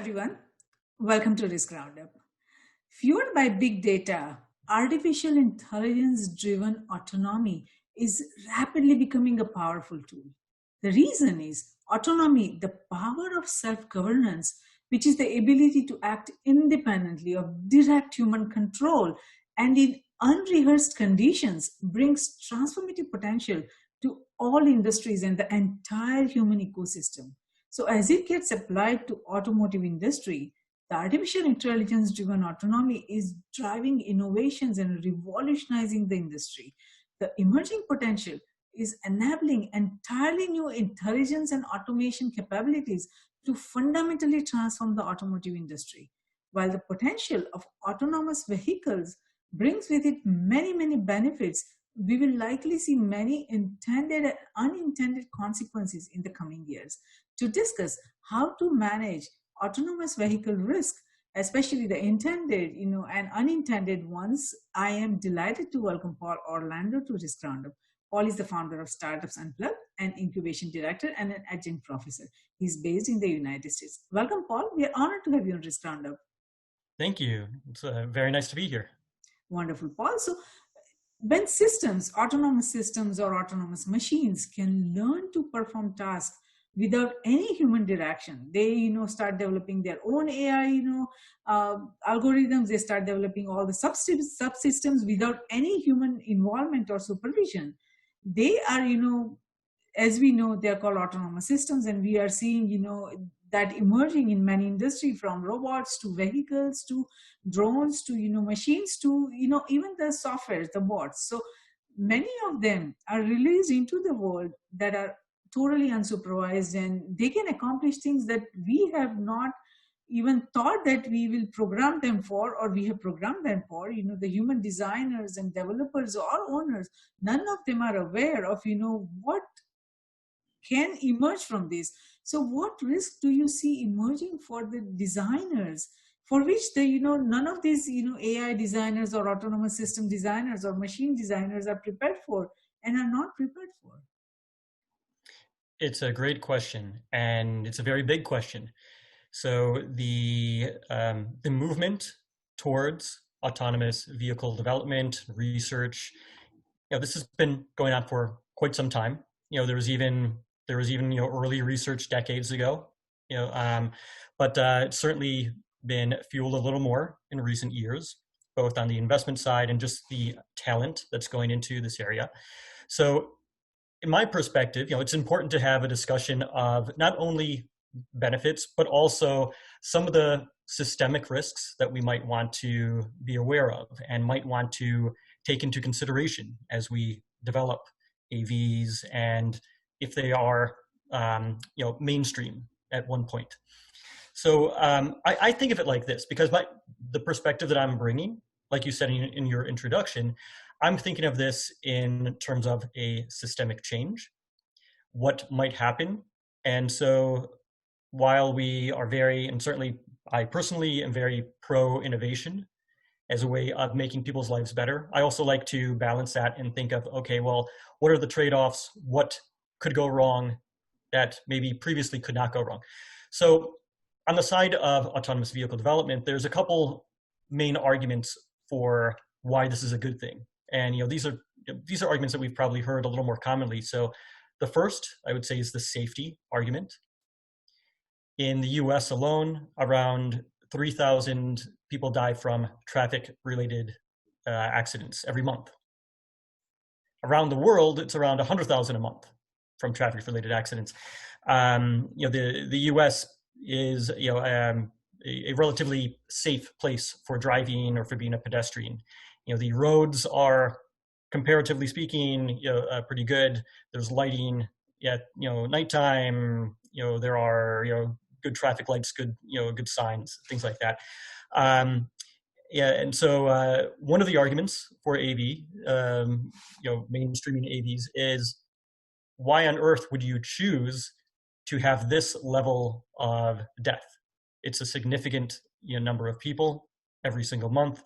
everyone. Welcome to Risk Roundup. Fueled by big data, artificial intelligence driven autonomy is rapidly becoming a powerful tool. The reason is autonomy, the power of self governance, which is the ability to act independently of direct human control and in unrehearsed conditions, brings transformative potential to all industries and the entire human ecosystem. So as it gets applied to automotive industry, the artificial intelligence driven autonomy is driving innovations and revolutionizing the industry. The emerging potential is enabling entirely new intelligence and automation capabilities to fundamentally transform the automotive industry. While the potential of autonomous vehicles brings with it many benefits, we will likely see many intended and unintended consequences in the coming years. To discuss how to manage autonomous vehicle risk, especially the intended, and unintended ones, I am delighted to welcome Paul Orlando to Risk Roundup. Paul is the founder of Startups Unplugged, an incubation director, and an adjunct professor. He's based in the United States. Welcome, Paul. We are honored to have you on Risk Roundup. Thank you. It's very nice to be here. Wonderful, Paul. So, when systems, autonomous systems or autonomous machines can learn to perform tasks without any human direction, they start developing their own AI algorithms. They start developing all the subsystems without any human involvement or supervision. They are, as we know, they are called autonomous systems, and we are seeing that emerging in many industries, from robots to vehicles to drones to machines to even the software, the bots. So many of them are released into the world that are totally unsupervised, and they can accomplish things that we have not even thought that we will program them for, or we have programmed them for. The human designers and developers or owners, none of them are aware of what can emerge from this. So what risk do you see emerging for the designers, for which none of these AI designers or autonomous system designers or machine designers are prepared for and are not prepared for? It's a great question, and it's a very big question. So the movement towards autonomous vehicle development, research, this has been going on for quite some time. There was even early research decades ago. But it's certainly been fueled a little more in recent years, both on the investment side and just the talent that's going into this area. So in my perspective, it's important to have a discussion of not only benefits, but also some of the systemic risks that we might want to be aware of and might want to take into consideration as we develop AVs, and if they are mainstream at one point. So I think of it like this, because the perspective that I'm bringing, like you said in your introduction, I'm thinking of this in terms of a systemic change, what might happen. And so while we are and certainly I personally am very pro-innovation as a way of making people's lives better, I also like to balance that and think of, okay, well, what are the trade-offs? What could go wrong that maybe previously could not go wrong? So on the side of autonomous vehicle development, there's a couple main arguments for why this is a good thing. And these are arguments that we've probably heard a little more commonly. So the first, I would say, is the safety argument. In the US alone, around 3,000 people die from traffic-related accidents every month. Around the world, it's around 100,000 a month from traffic-related accidents. The US is a relatively safe place for driving or for being a pedestrian. The roads are, comparatively speaking, pretty good. There's lighting at nighttime. There are good traffic lights, good signs, things like that. And so one of the arguments for AV, mainstreaming AVs, is why on earth would you choose to have this level of death? It's a significant number of people every single month.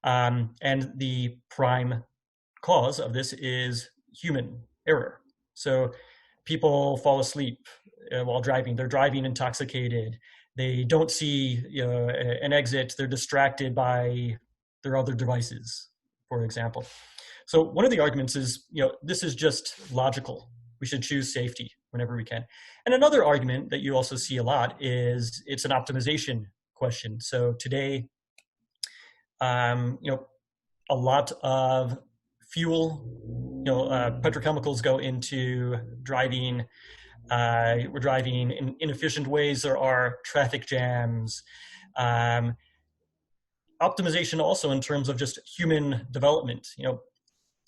And the prime cause of this is human error. So people fall asleep while driving. They're driving intoxicated. They don't see an exit. They're distracted by their other devices, for example. So one of the arguments is, this is just logical. We should choose safety whenever we can. And another argument that you also see a lot is it's an optimization question. So today, a lot of fuel, petrochemicals go into driving. We're driving in inefficient ways. There are traffic jams. Um, Optimization also in terms of just human development.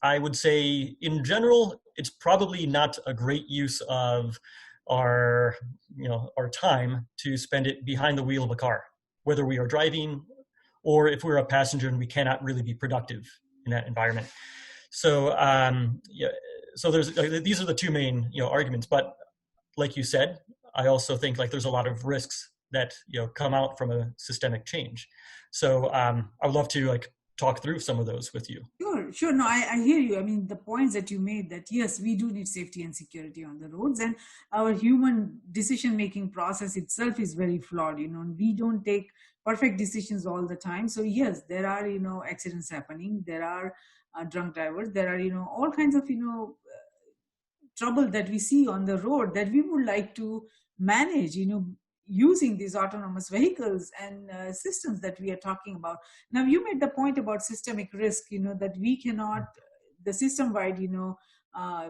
I would say in general, it's probably not a great use of our, our time to spend it behind the wheel of a car, whether we are driving or if we're a passenger and we cannot really be productive in that environment. So, yeah, so these are the two main, arguments. But like you said, I also think like there's a lot of risks that come out from a systemic change. So I would love to like talk through some of those with you. Sure, sure. No, I hear you. I mean, the points that you made, that yes, we do need safety and security on the roads, and our human decision-making process itself is very flawed. We don't take perfect decisions all the time. So yes, there are, accidents happening. There are drunk drivers. There are, all kinds of, trouble that we see on the road that we would like to manage, using these autonomous vehicles and systems that we are talking about. Now, you made the point about systemic risk, that we cannot, the system wide, uh,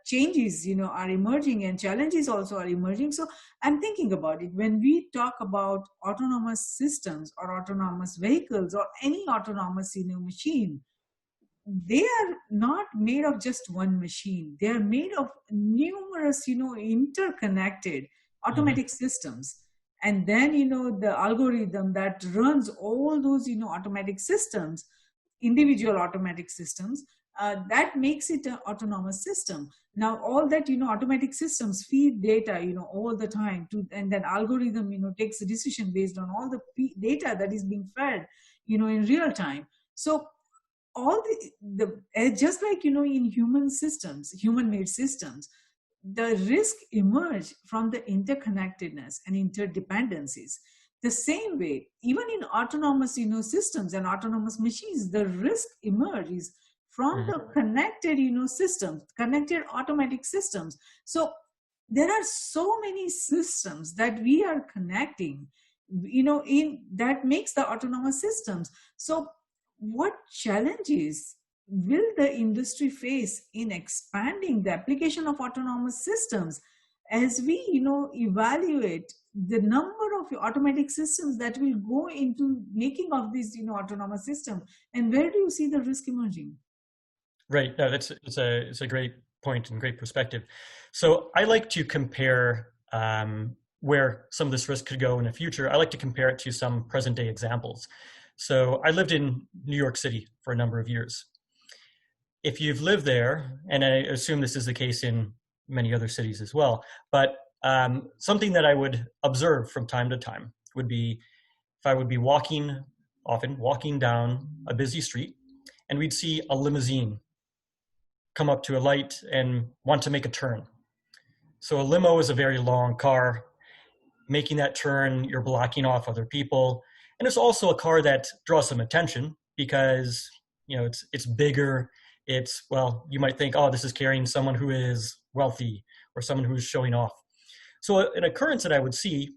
changes, are emerging, and challenges also are emerging. So I'm thinking about it. When we talk about autonomous systems or autonomous vehicles or any autonomous, machine, they are not made of just one machine. They are made of numerous, interconnected Mm-hmm. automatic systems. And then, the algorithm that runs all those, automatic systems, individual automatic systems, that makes it an autonomous system. Now, all that, automatic systems feed data, all the time to, and then algorithm, takes a decision based on all the data that is being fed, in real time. So all just like in human made systems, the risk emerge from the interconnectedness and interdependencies. The same way, even in autonomous systems and autonomous machines, the risk emerges from Mm-hmm. the connected systems, connected automatic systems. So there are so many systems that we are connecting, in that makes the autonomous systems. So what challenges will the industry face in expanding the application of autonomous systems as we evaluate the number of automatic systems that will go into making of these autonomous system, and where do you see the risk emerging? Right. No, it's a great point and great perspective. So I like to compare where some of this risk could go in the future. I like to compare it to some present day examples. So I lived in New York City for a number of years. If you've lived there, and I assume this is the case in many other cities as well, but something that I would observe from time to time would be if I would be often walking down a busy street, and we'd see a limousine come up to a light and want to make a turn. So a limo is a very long car. Making that turn, you're blocking off other people. And it's also a car that draws some attention because, it's bigger. It's, well, you might think, oh, this is carrying someone who is wealthy or someone who's showing off. So an occurrence that I would see,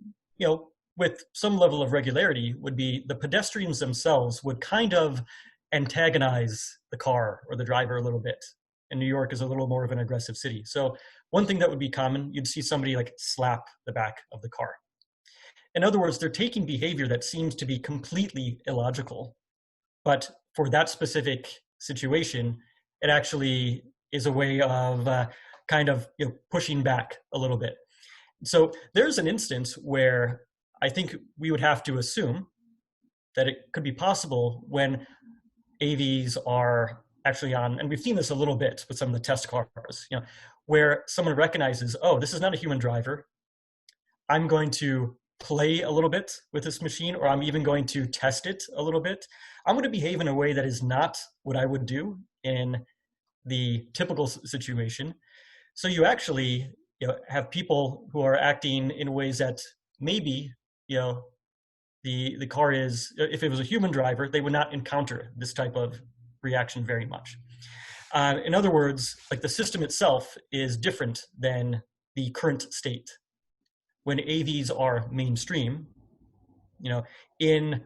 with some level of regularity would be the pedestrians themselves would kind of antagonize the car or the driver a little bit. And New York is a little more of an aggressive city. So one thing that would be common, you'd see somebody like slap the back of the car. In other words, they're taking behavior that seems to be completely illogical, but for that specific situation, it actually is a way of kind of pushing back a little bit. So there's an instance where I think we would have to assume that it could be possible when AVs are actually on, and we've seen this a little bit with some of the test cars, where someone recognizes, oh, this is not a human driver. I'm going to play a little bit with this machine, or I'm even going to test it a little bit. I'm going to behave in a way that is not what I would do in the typical situation. So you actually have people who are acting in ways that maybe the car is, if it was a human driver, they would not encounter this type of reaction very much. In other words, like the system itself is different than the current state. When AVs are mainstream, in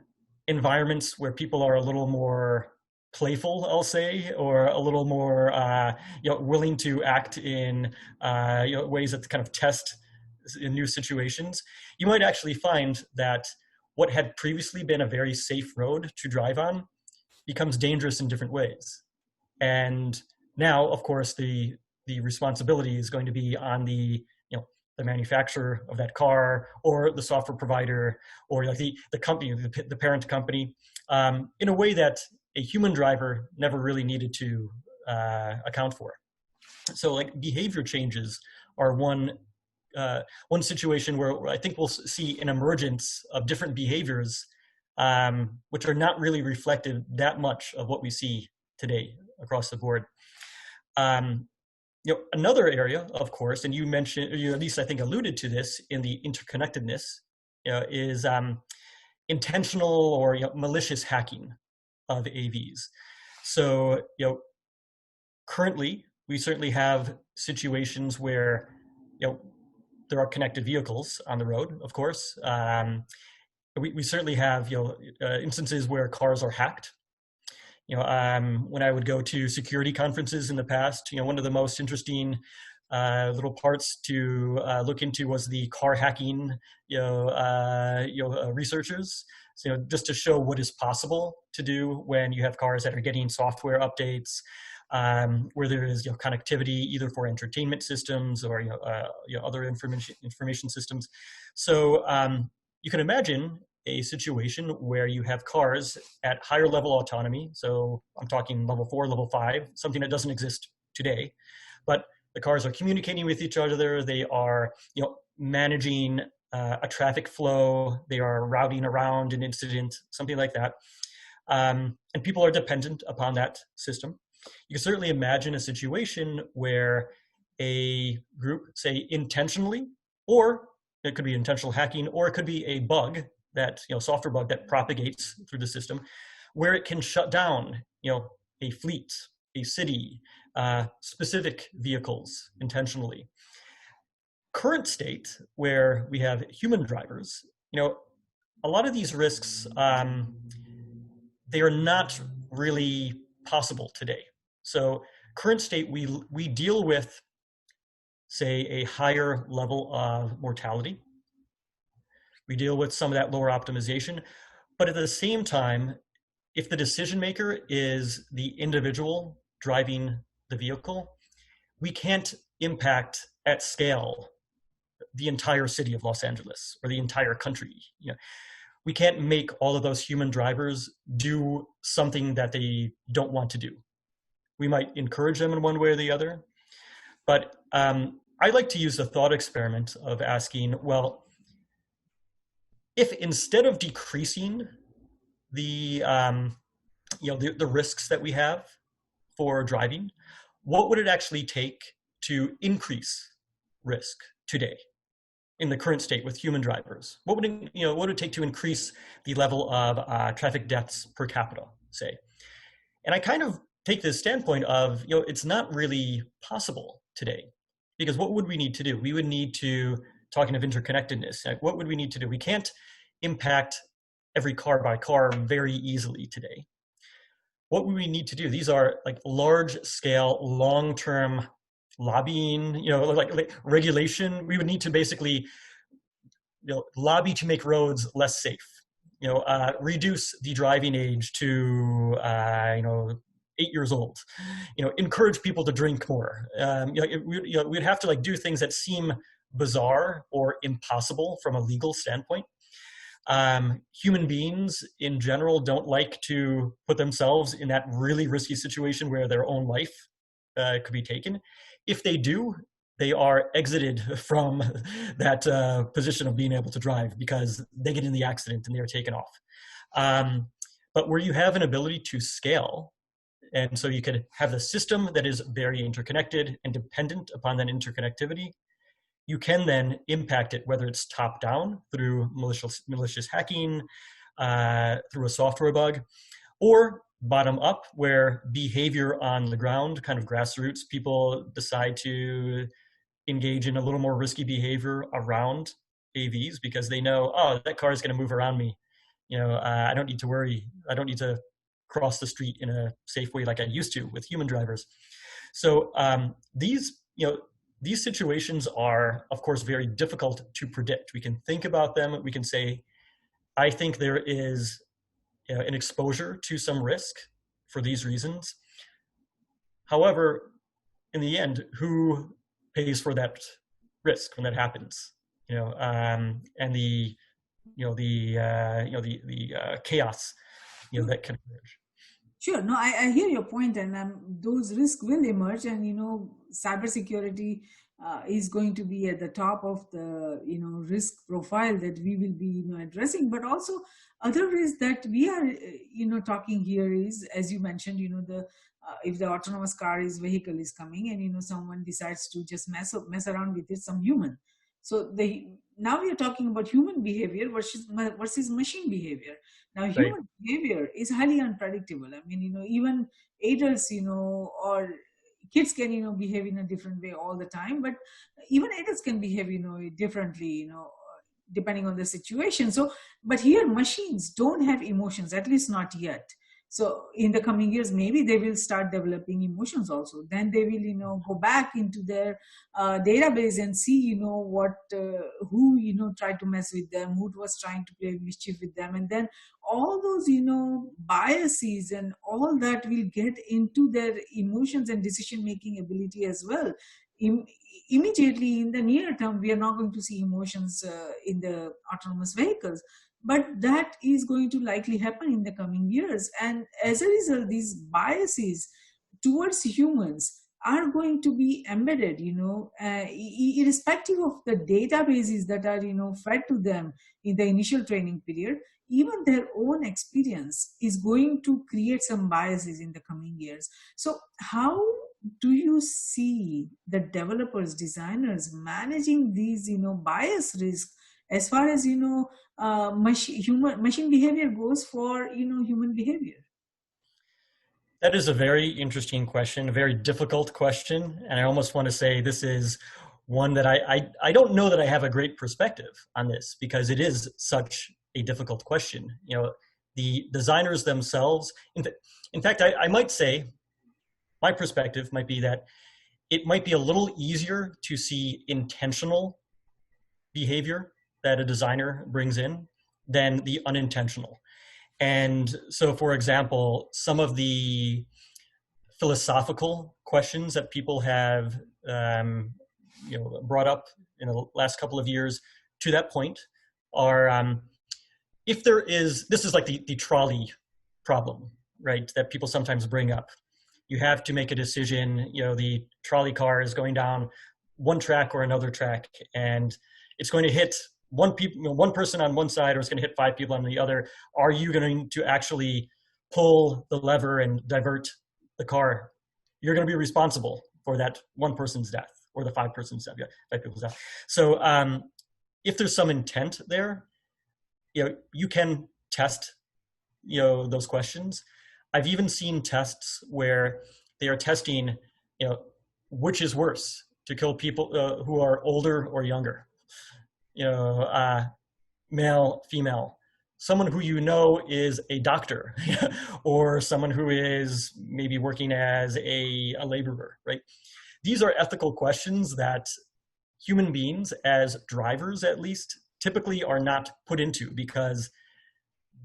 environments where people are a little more playful, I'll say, or a little more willing to act in ways that kind of test in new situations, you might actually find that what had previously been a very safe road to drive on becomes dangerous in different ways. And now, of course, the responsibility is going to be on the manufacturer of that car, or the software provider, or like the company, the parent company, in a way that a human driver never really needed to account for. So like behavior changes are one situation where I think we'll see an emergence of different behaviors, which are not really reflective that much of what we see today across the board. Another area, of course, and you mentioned, or you at least I think alluded to this in the interconnectedness, is intentional or malicious hacking of AVs. So currently we certainly have situations where there are connected vehicles on the road, of course. We certainly have instances where cars are hacked. When I would go to security conferences in the past, one of the most interesting little parts to look into was the car hacking, researchers. So, just to show what is possible to do when you have cars that are getting software updates, where there is connectivity either for entertainment systems or other information systems. So you can imagine a situation where you have cars at higher level autonomy. So I'm talking level 4, level 5, something that doesn't exist today. But the cars are communicating with each other. They are, managing a traffic flow. They are routing around an incident, something like that. And people are dependent upon that system. You can certainly imagine a situation where a group, say intentionally, or it could be intentional hacking, or it could be a bug that, software bug that propagates through the system, where it can shut down, a fleet, a city, specific vehicles intentionally. Current state, where we have human drivers, a lot of these risks, they are not really possible today. So current state, we deal with, say, a higher level of mortality. We deal with some of that lower optimization, but at the same time, if the decision maker is the individual driving the vehicle, we can't impact at scale the entire city of Los Angeles or the entire country. We can't make all of those human drivers do something that they don't want to do. We might encourage them in one way or the other, but I like to use the thought experiment of asking, well, if instead of decreasing the risks that we have for driving, what would it actually take to increase risk today in the current state with human drivers? What would it take to increase the level of traffic deaths per capita, say? And I kind of take this standpoint of, it's not really possible today, because what would we need to do? We would need to, talking of interconnectedness, like what would we need to do? We can't impact every car by car very easily today. What would we need to do? These are like large scale, long-term lobbying, like regulation. We would need to basically, lobby to make roads less safe, reduce the driving age to, 8 years old, encourage people to drink more. We'd have to do things that seem bizarre or impossible from a legal standpoint. Human beings in general don't like to put themselves in that really risky situation where their own life could be taken. If they do, they are exited from that position of being able to drive because they get in the accident and they're taken off. But where you have an ability to scale, and so you could have the system that is very interconnected and dependent upon that interconnectivity, you can then impact it, whether it's top down through malicious hacking, through a software bug, or bottom up, where behavior on the ground, kind of grassroots, people decide to engage in a little more risky behavior around AVs because they know, oh, that car is going to move around me. I don't need to worry. I don't need to cross the street in a safe way like I used to with human drivers. So these situations are, of course, very difficult to predict. We can think about them. We can say, I think there is an exposure to some risk for these reasons. However, in the end, who pays for that risk when that happens? And the chaos that can emerge. Sure. No, I hear your point, and those risks will emerge, and cybersecurity is going to be at the top of the risk profile that we will be addressing. But also, other risks that we are talking here is, as you mentioned, the if the autonomous vehicle is coming, and someone decides to just mess around with it, some human. So now we are talking about human behavior versus machine behavior. Now, Right. human behavior is highly unpredictable. I mean, even adults, or kids can, behave in a different way all the time, but even adults can behave, differently, depending on the situation. So, but here machines don't have emotions, at least not yet. So in the coming years, maybe they will start developing emotions also. Then they will, go back into their database and see, who, tried to mess with them, who was trying to play mischief with them. And then all those, biases and all that will get into their emotions and decision-making ability as well. Immediately in the near term, we are not going to see emotions in the autonomous vehicles, but that is going to likely happen in the coming years. And as a result, these biases towards humans are going to be embedded, irrespective of the databases that are, fed to them in the initial training period. Even their own experience is going to create some biases in the coming years. So how do you see the developers, designers managing these, bias risk as far as, machine behavior goes for, human behavior? That is a very interesting question, a very difficult question. And I almost want to say this is one that I don't know that I have a great perspective on this, because it is such a difficult question. The designers themselves, in fact, I might say my perspective might be that it might be a little easier to see intentional behavior that a designer brings in than the unintentional. And so, for example, some of the philosophical questions that people have brought up in the last couple of years to that point are, if there is, this is like the trolley problem, right, that people sometimes bring up. You have to make a decision, the trolley car is going down one track or another track, and it's going to hit one person on one side, or it's going to hit 5 people on the other. Are you going to actually pull the lever and divert the car? You're going to be responsible for that one person's death, or the 5 person's death, 5 people's death. So if there's some intent there, you can test, those questions. I've even seen tests where they are testing, which is worse, to kill people who are older or younger, male, female, someone who is a doctor, or someone who is maybe working as a laborer, right? These are ethical questions that human beings, as drivers at least, typically are not put into, because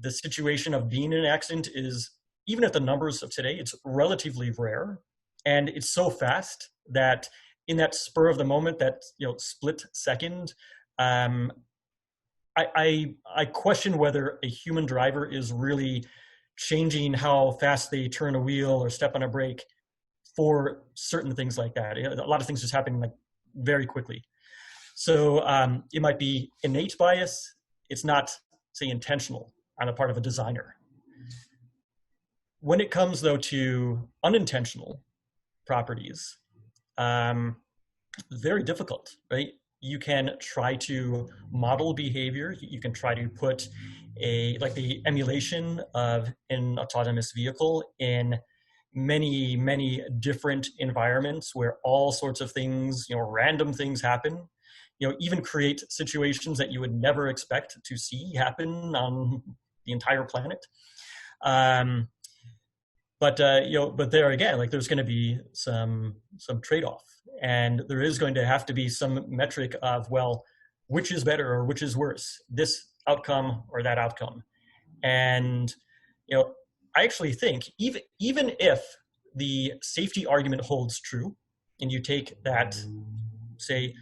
the situation of being in an accident is, even at the numbers of today, it's relatively rare, and it's so fast that in that spur of the moment, that split second, I question whether a human driver is really changing how fast they turn a wheel or step on a brake for certain things like that. A lot of things just happen like very quickly. So it might be innate bias. It's not, say, intentional on the part of a designer. When it comes, though, to unintentional properties, very difficult, right? you can try to model behavior. You can try to put like the emulation of an autonomous vehicle in many, many different environments where all sorts of things, random things happen. Even create situations that you would never expect to see happen on the entire planet. But there again, like there's going to be some trade-off, and there is going to have to be some metric of, well, which is better or which is worse, this outcome or that outcome. And I actually think even if the safety argument holds true, and you take that, say,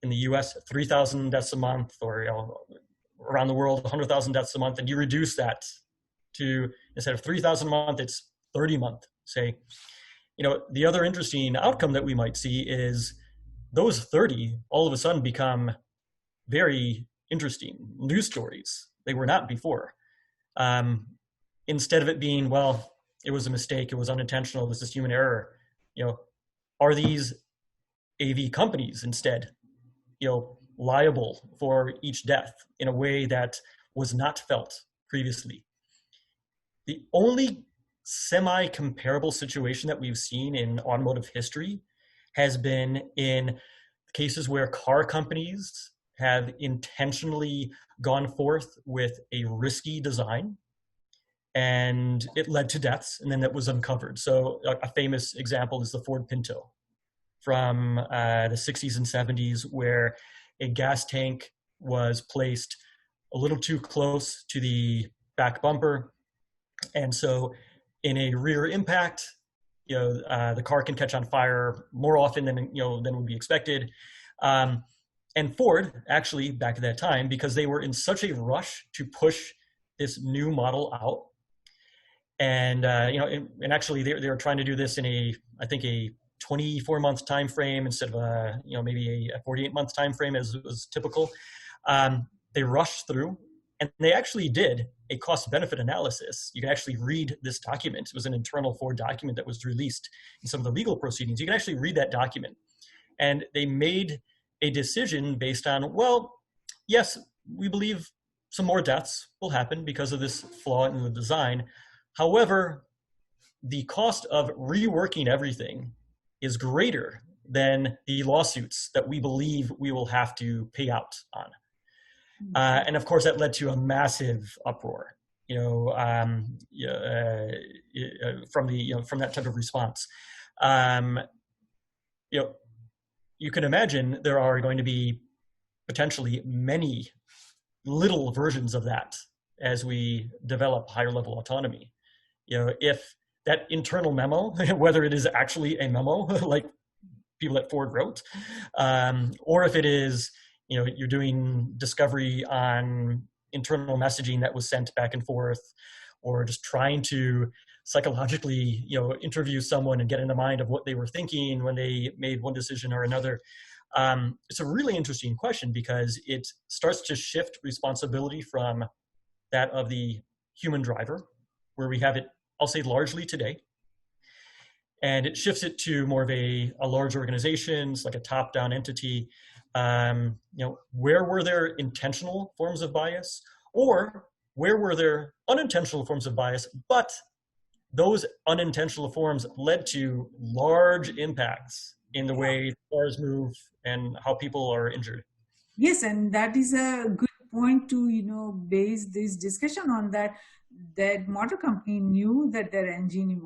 in the US, 3,000 deaths a month, or around the world, 100,000 deaths a month, and you reduce that to, instead of 3,000 a month, it's 30 a month, say. The other interesting outcome that we might see is those 30 all of a sudden become very interesting news stories. They were not before. Instead of it being, well, it was a mistake, it was unintentional, this is human error, are these AV companies instead, liable for each death in a way that was not felt previously? The only semi-comparable situation that we've seen in automotive history has been in cases where car companies have intentionally gone forth with a risky design, and it led to deaths, and then that was uncovered. So a famous example is the Ford Pinto from the 60s and 70s, where a gas tank was placed a little too close to the back bumper. And so in a rear impact, the car can catch on fire more often than would be expected. And Ford, actually, back at that time, because they were in such a rush to push this new model out, and and actually they were trying to do this in I think a 24-month time frame instead of maybe a 48-month time frame as was typical. They rushed through, and they actually did a cost-benefit analysis. You can actually read this document. It was an internal Ford document that was released in some of the legal proceedings. You can actually read that document. And they made a decision based on, well, yes, we believe some more deaths will happen because of this flaw in the design. However, the cost of reworking everything is greater than the lawsuits that we believe we will have to pay out on. And of course, that led to a massive uproar, from that type of response. You can imagine there are going to be potentially many little versions of that as we develop higher level autonomy. If that internal memo, whether it is actually a memo like people at Ford wrote, or if it is, you're doing discovery on internal messaging that was sent back and forth, or just trying to psychologically, interview someone and get in the mind of what they were thinking when they made one decision or another. It's a really interesting question because it starts to shift responsibility from that of the human driver, where we have it, I'll say, largely today, and it shifts it to more of a large organizations, like a top-down entity. Where were there intentional forms of bias, or where were there unintentional forms of bias, but those unintentional forms led to large impacts in the way cars move and how people are injured? Yes, and that is a good point to base this discussion on. That motor company knew that their engine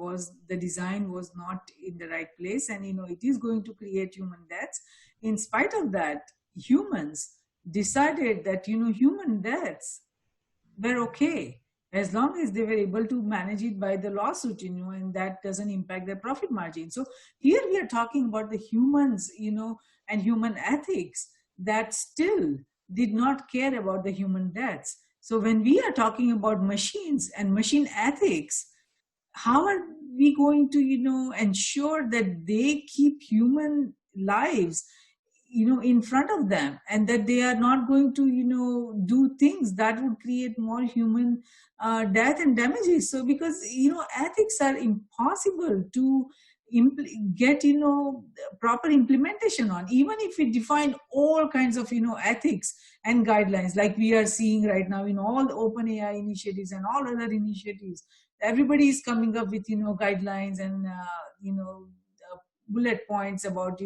the design was not in the right place, and it is going to create human deaths. In spite of that, humans decided that human deaths were okay as long as they were able to manage it by the lawsuit, and that doesn't impact their profit margin. So here we are talking about the humans, and human ethics that still did not care about the human deaths. So when we are talking about machines and machine ethics, how are we going to, ensure that they keep human lives, in front of them, and that they are not going to, do things that would create more human death and damages? So because, ethics are impossible to, get proper implementation on, even if we define all kinds of ethics and guidelines like we are seeing right now in all the open AI initiatives and all other initiatives. Everybody is coming up with guidelines and bullet points about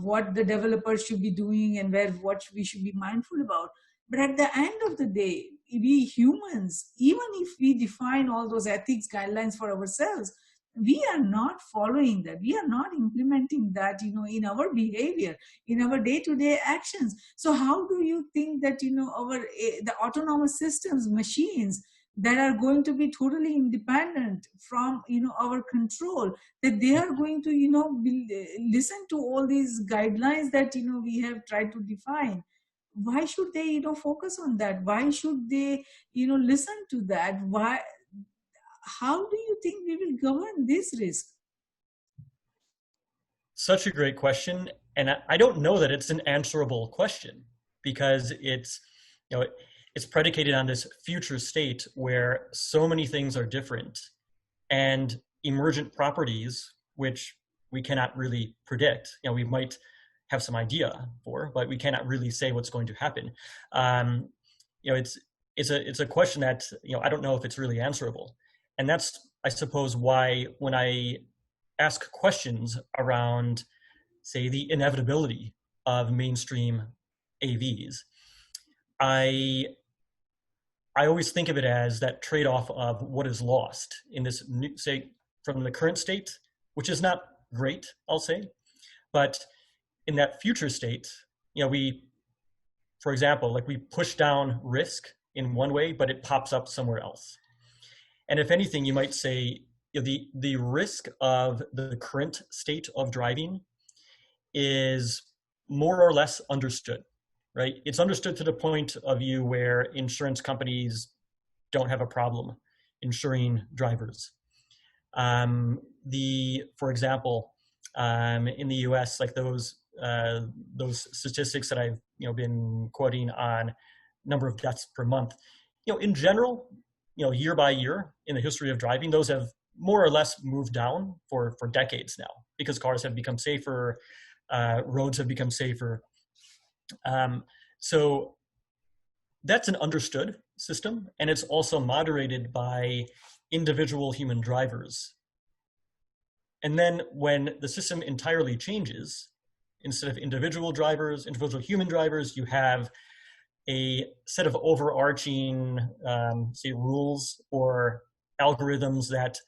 what the developers should be doing and what we should be mindful about. But at the end of the day, we humans, even if we define all those ethics guidelines for ourselves, we are not following that, we are not implementing that in our behavior, in our day-to-day actions. So how do you think that the autonomous systems, machines that are going to be totally independent from our control, that they are going to listen to all these guidelines that we have tried to define? Why should they focus on that? Why should they listen to that? Why? How do you think we will govern this risk? Such a great question, and I don't know that it's an answerable question, because it's predicated on this future state where so many things are different and emergent properties which we cannot really predict. We might have some idea for, but we cannot really say what's going to happen. It's a question that I don't know if it's really answerable, and that's, I suppose, why when I ask questions around, say, the inevitability of mainstream AVs, I always think of it as that trade-off of what is lost in this new, say, from the current state, which is not great, I'll say, but in that future state, we, for example, like we push down risk in one way, but it pops up somewhere else. And if anything, you might say the risk of the current state of driving is more or less understood, right? It's understood to the point of view where insurance companies don't have a problem insuring drivers. For example, in the U.S., like those statistics that I've been quoting on number of deaths per month, in general, year by year in the history of driving, those have more or less moved down for decades now, because cars have become safer, roads have become safer. So that's an understood system, and it's also moderated by individual human drivers. And then when the system entirely changes, instead of individual human drivers, you have a set of overarching, say, rules or algorithms that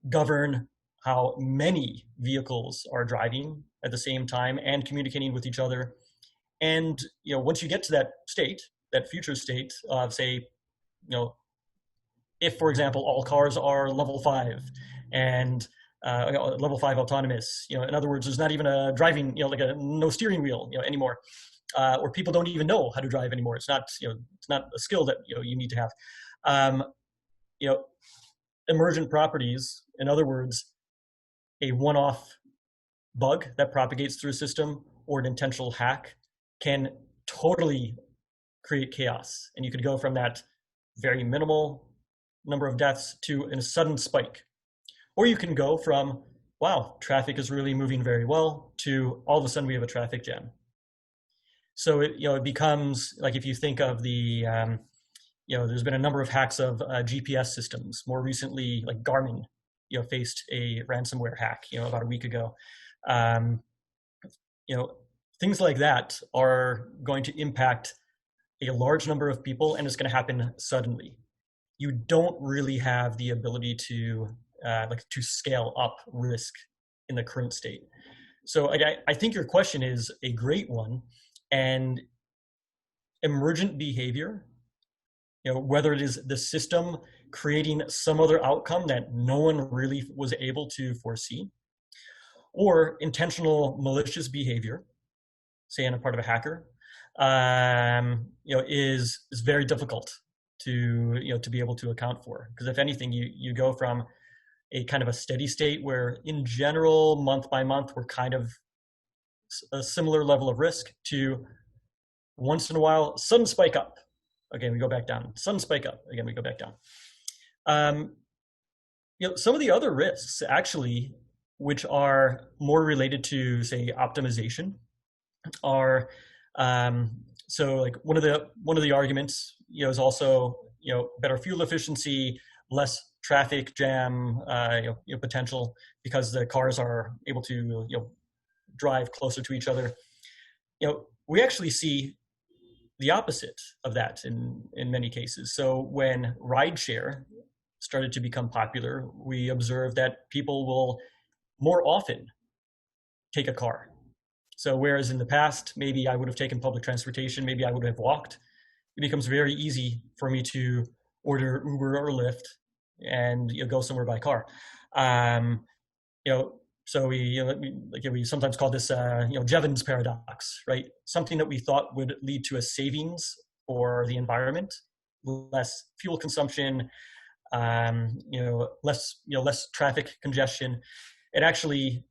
govern how many vehicles are driving at the same time and communicating with each other. And once you get to that state, that future state of, say, if, for example, all cars are level 5 and level 5 autonomous, in other words, there's not even a driving, like no steering wheel, anymore, or people don't even know how to drive anymore. It's not, it's not a skill that you need to have. Emergent properties, in other words, a one-off bug that propagates through a system or an intentional hack can totally create chaos, and you could go from that very minimal number of deaths to a sudden spike. Or you can go from, wow, traffic is really moving very well, to all of a sudden we have a traffic jam. So it becomes like, if you think of the, there's been a number of hacks of GPS systems. More recently, like Garmin, faced a ransomware hack, about a week ago. Things like that are going to impact a large number of people, and it's going to happen suddenly. You don't really have the ability to scale up risk in the current state. So I think your question is a great one, and emergent behavior, whether it is the system creating some other outcome that no one really was able to foresee, or intentional malicious behavior, say on the part of a hacker, is very difficult to be able to account for. Because if anything, you go from a kind of a steady state where, in general, month by month, we're kind of a similar level of risk, to once in a while, sudden spike up. Again, we go back down. Sudden spike up. Again, we go back down. Some of the other risks, actually, which are more related to, say, optimization, are so like one of the arguments, is also, better fuel efficiency, less traffic jam, potential, because the cars are able to, drive closer to each other. We actually see the opposite of that in many cases. So when rideshare started to become popular, we observed that people will more often take a car. So whereas in the past, maybe I would have taken public transportation, maybe I would have walked, it becomes very easy for me to order Uber or Lyft and go somewhere by car. Um, you know, so we sometimes call this Jevons paradox, right? Something that we thought would lead to a savings for the environment, less fuel consumption, less traffic congestion. It actually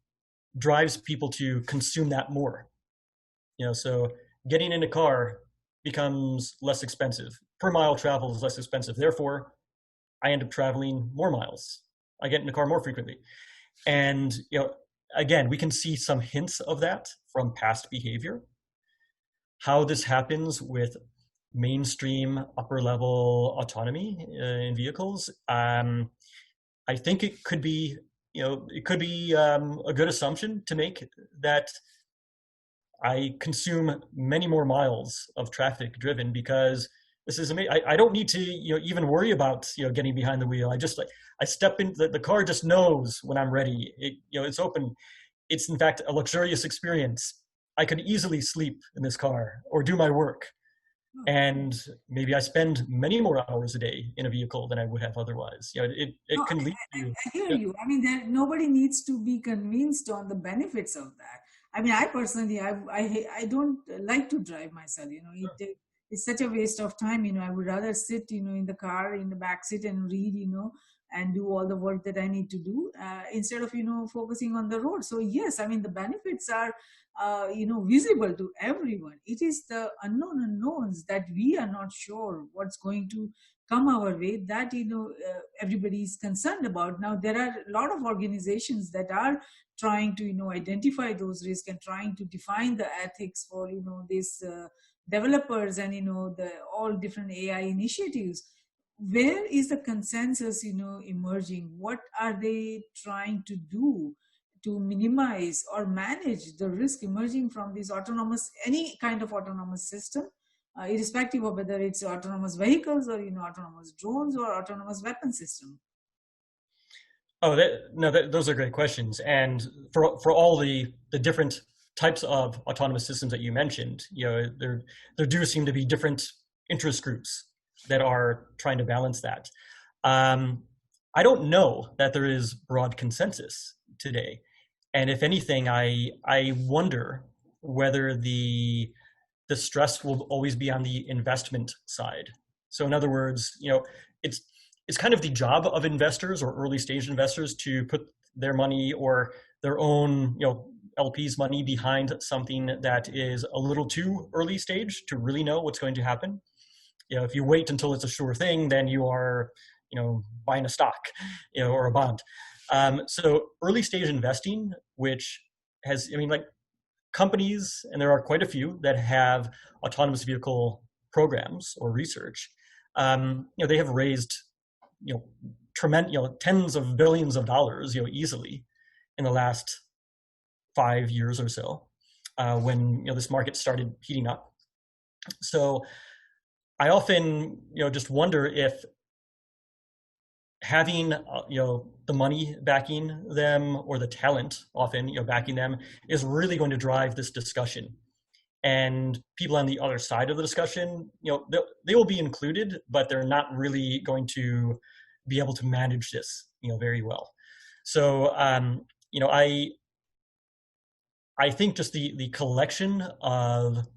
drives people to consume that more. So getting in a car becomes less expensive. Per mile travel is less expensive. Therefore, I end up traveling more miles. I get in the car more frequently. And again, we can see some hints of that from past behavior. How this happens with mainstream upper level autonomy in vehicles, I think it could be a good assumption to make that I consume many more miles of traffic driven because this is amazing. I don't need to even worry about getting behind the wheel. I step in, the car just knows when I'm ready. It's open. It's in fact a luxurious experience. I could easily sleep in this car or do my work. And maybe I spend many more hours a day in a vehicle than I would have otherwise. It No, can lead I, to. I hear you. I mean, nobody needs to be convinced on the benefits of that. I mean, I personally, I don't like to drive myself. It's such a waste of time. I would rather sit, in the car, in the back seat and read, and do all the work that I need to do instead of, focusing on the road. So yes, I mean, the benefits are, visible to everyone. It is the unknown unknowns that we are not sure what's going to come our way that everybody is concerned about. Now there are a lot of organizations that are trying to identify those risks and trying to define the ethics for these developers and the all different AI initiatives. Where is the consensus emerging? What are they trying to do to minimize or manage the risk emerging from this autonomous, any kind of autonomous system, irrespective of whether it's autonomous vehicles or autonomous drones or autonomous weapon system? Oh, those are great questions. And for all the different types of autonomous systems that you mentioned, there do seem to be different interest groups that are trying to balance that. I don't know that there is broad consensus today. And if anything, I wonder whether the stress will always be on the investment side. So in other words, it's kind of the job of investors or early stage investors to put their money or their own, LP's money behind something that is a little too early stage to really know what's going to happen. If you wait until it's a sure thing, then you are, buying a stock, or a bond. So early stage investing, which has, like companies, and there are quite a few that have autonomous vehicle programs or research, they have raised, tremendous, tens of billions of dollars, easily in the last 5 years or so, when, this market started heating up. So I often, just wonder if having, the money backing them or the talent often, backing them is really going to drive this discussion. And people on the other side of the discussion, they will be included, but they're not really going to be able to manage this, very well. So, I think just the collection of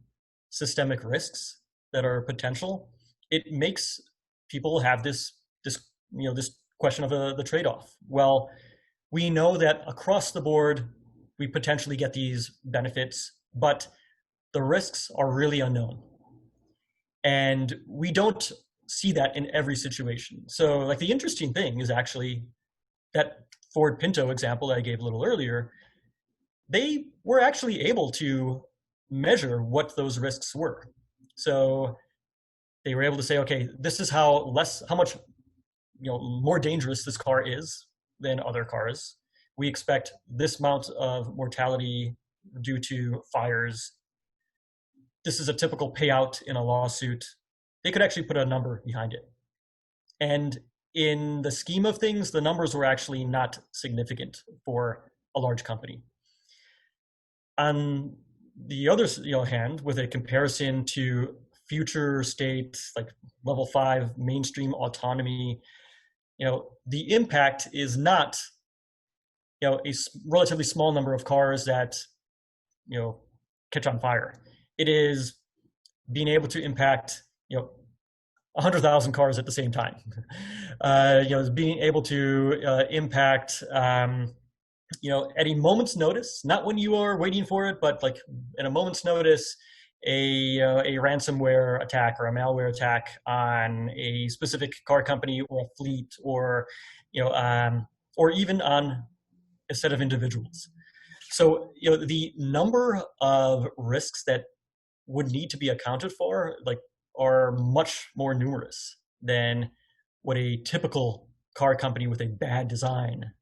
systemic risks that are potential, it makes people have this question of the trade-off. Well, we know that across the board, we potentially get these benefits, but the risks are really unknown. And we don't see that in every situation. So like the interesting thing is actually that Ford Pinto example that I gave a little earlier, they were actually able to measure what those risks were. So they were able to say, okay, this is how much more dangerous this car is than other cars. We expect this amount of mortality due to fires. This is a typical payout in a lawsuit. They could actually put a number behind it. And in the scheme of things, the numbers were actually not significant for a large company. On the other hand, with a comparison to future states like level 5 mainstream autonomy, the impact is not a relatively small number of cars that catch on fire. It is being able to impact 100,000 cars at the same time. Being able to impact at a moment's notice, not when you are waiting for it, but like in a moment's notice, a ransomware attack or a malware attack on a specific car company or a fleet, or or even on a set of individuals. So the number of risks that would need to be accounted for are much more numerous than what a typical car company with a bad design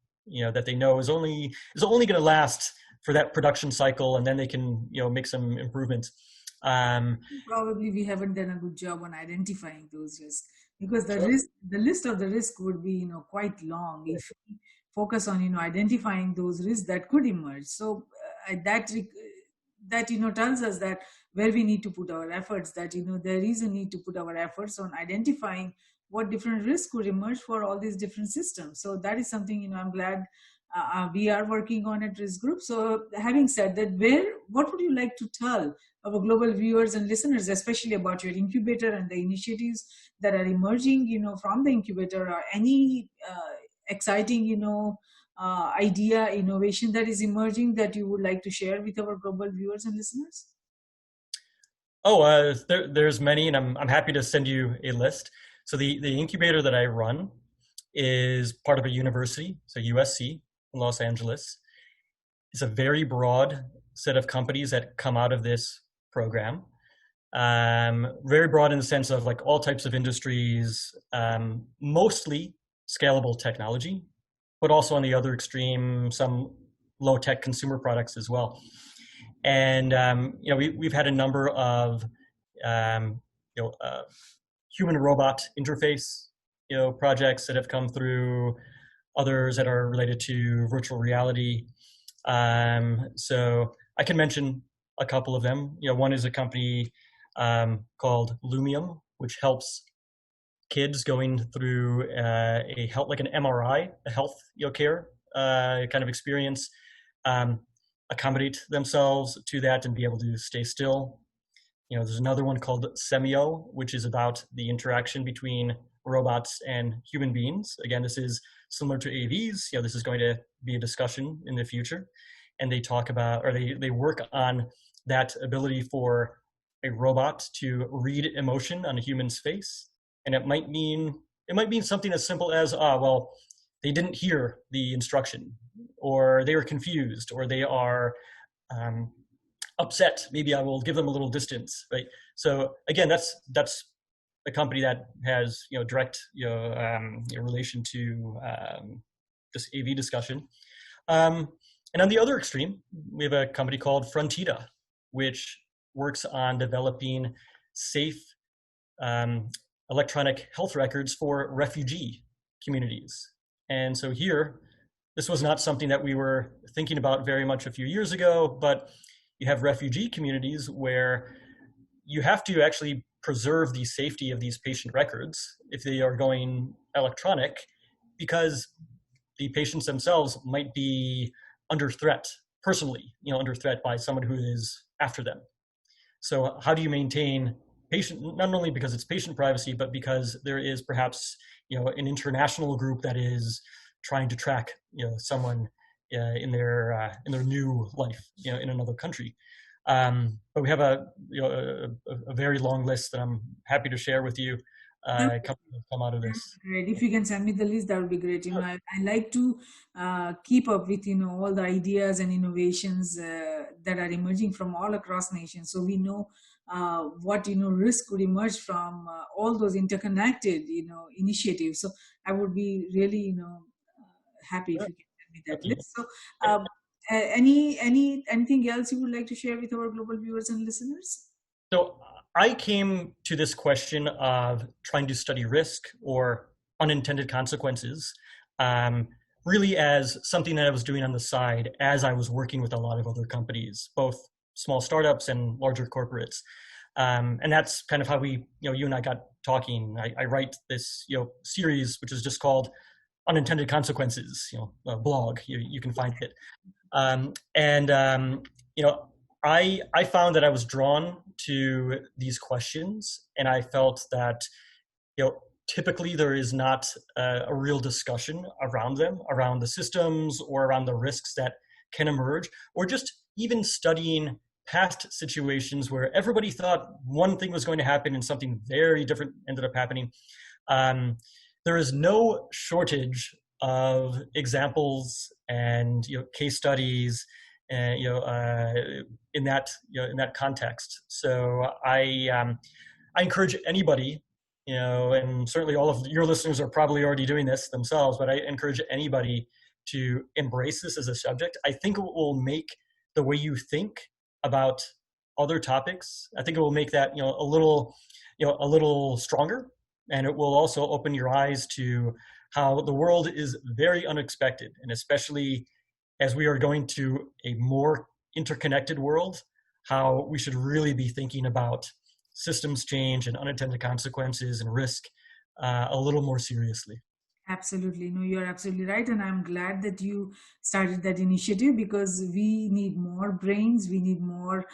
that they know is only going to last for that production cycle, and then they can make some improvements. Probably we haven't done a good job on identifying those risks, because Sure. the list of the risk would be quite long if we focus on identifying those risks that could emerge. So that tells us that where we need to put our efforts, that there is a need to put our efforts on identifying what different risks could emerge for all these different systems. So that is something I'm glad we are working on at Risk Group. So having said that, what would you like to tell our global viewers and listeners, especially about your incubator and the initiatives that are emerging from the incubator, or any exciting idea, innovation that is emerging that you would like to share with our global viewers and listeners? Oh, there's many, and I'm happy to send you a list. So the incubator that I run is part of a university, so USC in Los Angeles. It's a very broad set of companies that come out of this program. Very broad in the sense of like all types of industries, mostly scalable technology, but also on the other extreme, some low-tech consumer products as well. And we've had a number of human-robot interface projects that have come through, others that are related to virtual reality. So I can mention a couple of them. One is a company called Lumium, which helps kids going through like an MRI, a health care kind of experience, accommodate themselves to that and be able to stay still. There's another one called Semio, which is about the interaction between robots and human beings. Again, this is similar to AVs. This is going to be a discussion in the future. And they talk about, or they work on that ability for a robot to read emotion on a human's face. And it might mean something as simple as, well, they didn't hear the instruction, or they were confused, or they are upset. Maybe I will give them a little distance, right? So again, that's a company that has direct relation to this AV discussion. And on the other extreme, we have a company called Frontida, which works on developing safe electronic health records for refugee communities. And so here, this was not something that we were thinking about very much a few years ago, but you have refugee communities where you have to actually preserve the safety of these patient records if they are going electronic, because the patients themselves might be under threat personally, under threat by someone who is after them. So how do you maintain patient, not only because it's patient privacy, but because there is perhaps an international group that is trying to track someone in their new life in another country. But we have a very long list that I'm happy to share with you. come out of this. Great. If you can send me the list, that would be great. I like to keep up with, all the ideas and innovations that are emerging from all across nations. So we know what, risk could emerge from all those interconnected, initiatives. So I would be really, happy if Sure. you can send me that Thank you. list. So anything else you would like to share with our global viewers and listeners? So I came to this question of trying to study risk or unintended consequences really as something that I was doing on the side as I was working with a lot of other companies, both small startups and larger corporates. And that's kind of how you and I got talking. I write this, series, which is just called Unintended Consequences, a blog. You can find it. I found that I was drawn to these questions, and I felt that typically there is not a real discussion around them, around the systems or around the risks that can emerge, or just even studying past situations where everybody thought one thing was going to happen and something very different ended up happening. There is no shortage of examples and case studies, and in that context. So I encourage anybody, and certainly all of your listeners are probably already doing this themselves, but I encourage anybody to embrace this as a subject. I think it will make the way you think about other topics. I think it will make that a little stronger, and it will also open your eyes to how the world is very unexpected, and especially as we are going to a more interconnected world, how we should really be thinking about systems change and unintended consequences and risk a little more seriously. Absolutely. No, you're absolutely right. And I'm glad that you started that initiative, because we need more brains. We need more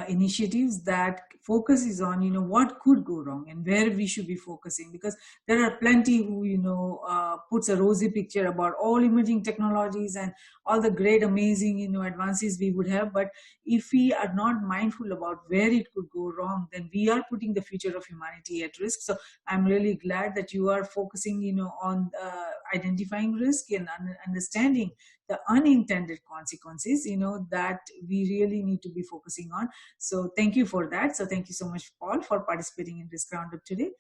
initiatives that focuses on, what could go wrong and where we should be focusing, because there are plenty who, puts a rosy picture about all emerging technologies and all the great, amazing, advances we would have. But if we are not mindful about where it could go wrong, then we are putting the future of humanity at risk. So I'm really glad that you are focusing, on identifying risk and understanding the unintended consequences, that we really need to be focusing on. So thank you for that. So thank you so much, Paul, for participating in this roundup today.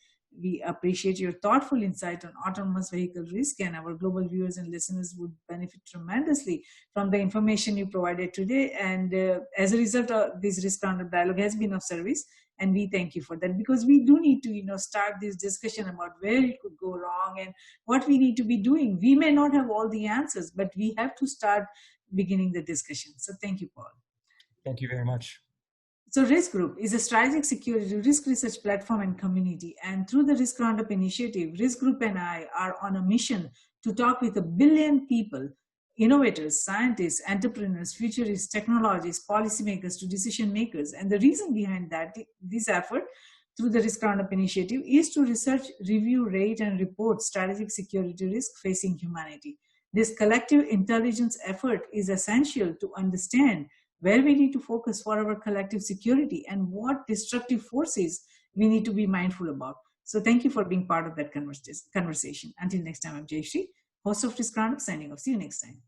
We appreciate your thoughtful insight on autonomous vehicle risk, and our global viewers and listeners would benefit tremendously from the information you provided today. And as a result, this risk roundup dialogue has been of service, and we thank you for that, because we do need to start this discussion about where it could go wrong and what we need to be doing. We may not have all the answers, but we have to start beginning the discussion. So thank you, Paul. Thank you very much. So Risk Group is a strategic security risk research platform and community. And through the Risk Roundup initiative, Risk Group and I are on a mission to talk with 1 billion people, innovators, scientists, entrepreneurs, futurists, technologists, policymakers to decision makers. And the reason behind this effort through the Risk Roundup initiative is to research, review, rate, and report strategic security risk facing humanity. This collective intelligence effort is essential to understand where we need to focus for our collective security and what destructive forces we need to be mindful about. So thank you for being part of that conversation. Until next time, I'm Jayashree, host of Risk Roundup, signing off. See you next time.